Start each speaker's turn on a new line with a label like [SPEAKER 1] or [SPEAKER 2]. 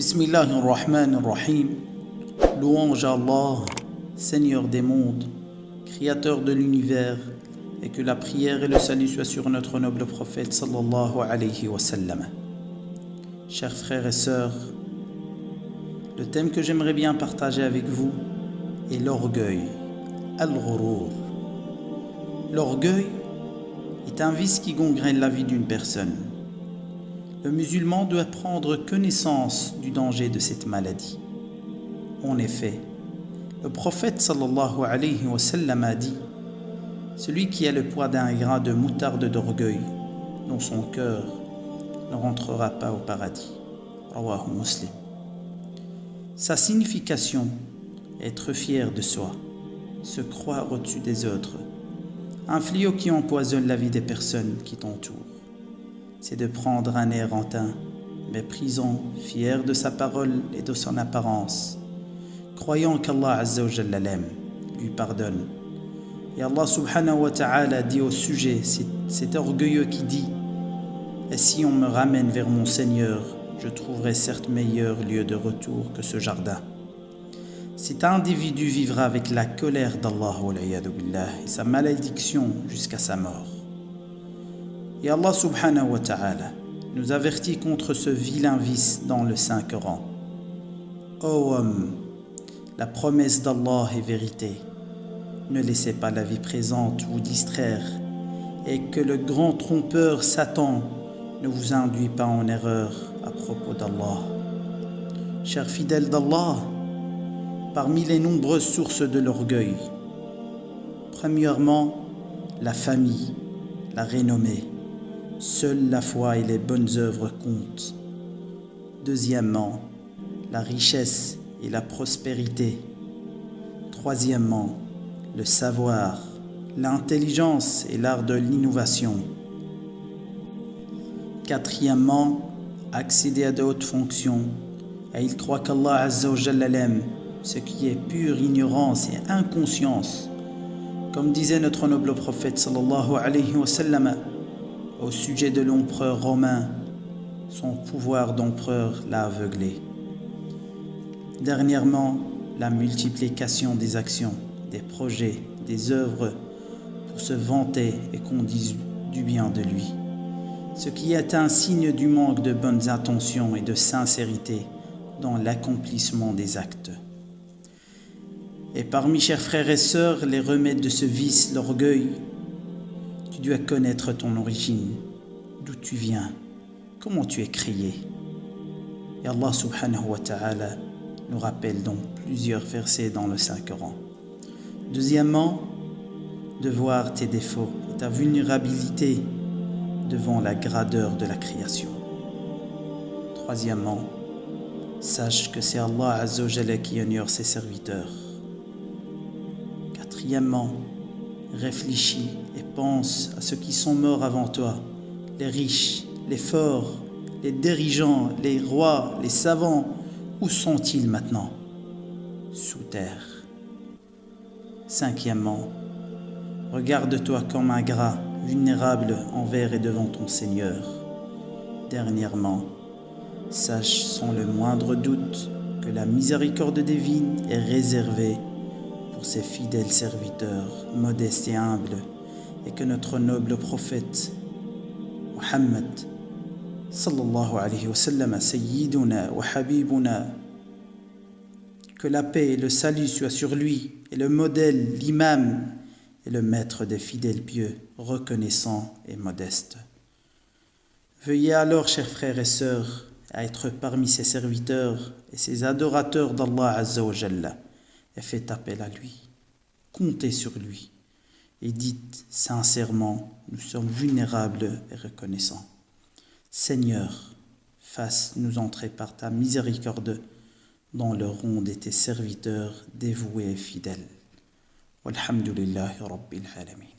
[SPEAKER 1] Bismillahirrahmanirrahim. Louange à Allah, Seigneur des mondes, Créateur de l'univers, et que la prière et le salut soient sur notre noble prophète sallallahu alayhi wa sallam. Chers frères et sœurs, le thème que j'aimerais bien partager avec vous est l'orgueil, al-ghurur. L'orgueil est un vice qui gangrène la vie d'une personne. Le musulman doit prendre connaissance du danger de cette maladie. En effet, le prophète sallallahu alayhi wa sallam a dit: celui qui a le poids d'un grain de moutarde d'orgueil dans son cœur ne rentrera pas au paradis. Rawahu Muslim. Sa signification est être fier de soi, se croire au-dessus des autres, un fléau qui empoisonne la vie des personnes qui t'entourent. C'est de prendre un air hautain, méprisant, fier de sa parole et de son apparence, croyant qu'Allah Azza wa Jalla l'aime, lui pardonne. Et Allah subhanahu wa ta'ala dit au sujet, cet orgueilleux qui dit: et si on me ramène vers mon Seigneur, je trouverai certes meilleur lieu de retour que ce jardin. Cet individu vivra avec la colère d'Allah et sa malédiction jusqu'à sa mort. Et Allah subhanahu wa ta'ala nous avertit contre ce vilain vice dans le Saint-Coran. Ô homme, la promesse d'Allah est vérité. Ne laissez pas la vie présente vous distraire, et que le grand trompeur Satan ne vous induit pas en erreur à propos d'Allah. Chers fidèles d'Allah, parmi les nombreuses sources de l'orgueil, premièrement, la famille, la renommée. Seule la foi et les bonnes œuvres comptent. Deuxièmement, la richesse et la prospérité. Troisièmement, le savoir, l'intelligence et l'art de l'innovation. Quatrièmement, accéder à de hautes fonctions. Et il croit qu'Allah Azza wa Jalla l'aime, ce qui est pure ignorance et inconscience. Comme disait notre noble prophète sallallahu alayhi wa sallam au sujet de l'empereur romain, son pouvoir d'empereur l'a aveuglé. Dernièrement, la multiplication des actions, des projets, des œuvres pour se vanter et qu'on dise du bien de lui. Ce qui est un signe du manque de bonnes intentions et de sincérité dans l'accomplissement des actes. Et parmi, chers frères et sœurs, les remèdes de ce vice, l'orgueil, tu dois connaître ton origine, d'où tu viens, comment tu es créé. Et Allah subhanahu wa ta'ala nous rappelle dans plusieurs versets dans le Saint-Coran. Deuxièmement, de voir tes défauts et ta vulnérabilité devant la grandeur de la création. Troisièmement, sache que c'est Allah Azza wa Jalla qui honore ses serviteurs. Quatrièmement, réfléchis et pense à ceux qui sont morts avant toi, les riches, les forts, les dirigeants, les rois, les savants. Où sont-ils maintenant? Sous terre. Cinquièmement, regarde-toi comme un gras, vulnérable envers et devant ton Seigneur. Dernièrement, sache sans le moindre doute que la miséricorde divine est réservée pour ses fidèles serviteurs, modestes et humbles, et que notre noble prophète, Muhammad, sallallahu alayhi wa sallam, sayyiduna wa habibuna, que la paix et le salut soient sur lui, et le modèle, l'imam, et le maître des fidèles pieux, reconnaissants et modestes. Veuillez alors, chers frères et sœurs, à être parmi ses serviteurs et ses adorateurs d'Allah Azza wa Jalla, et faites appel à lui, comptez sur lui, et dites sincèrement: nous sommes vulnérables et reconnaissants. Seigneur, fasse-nous entrer par ta miséricorde dans le rang de tes serviteurs dévoués et fidèles. Walhamdulillahi Rabbil Alamin.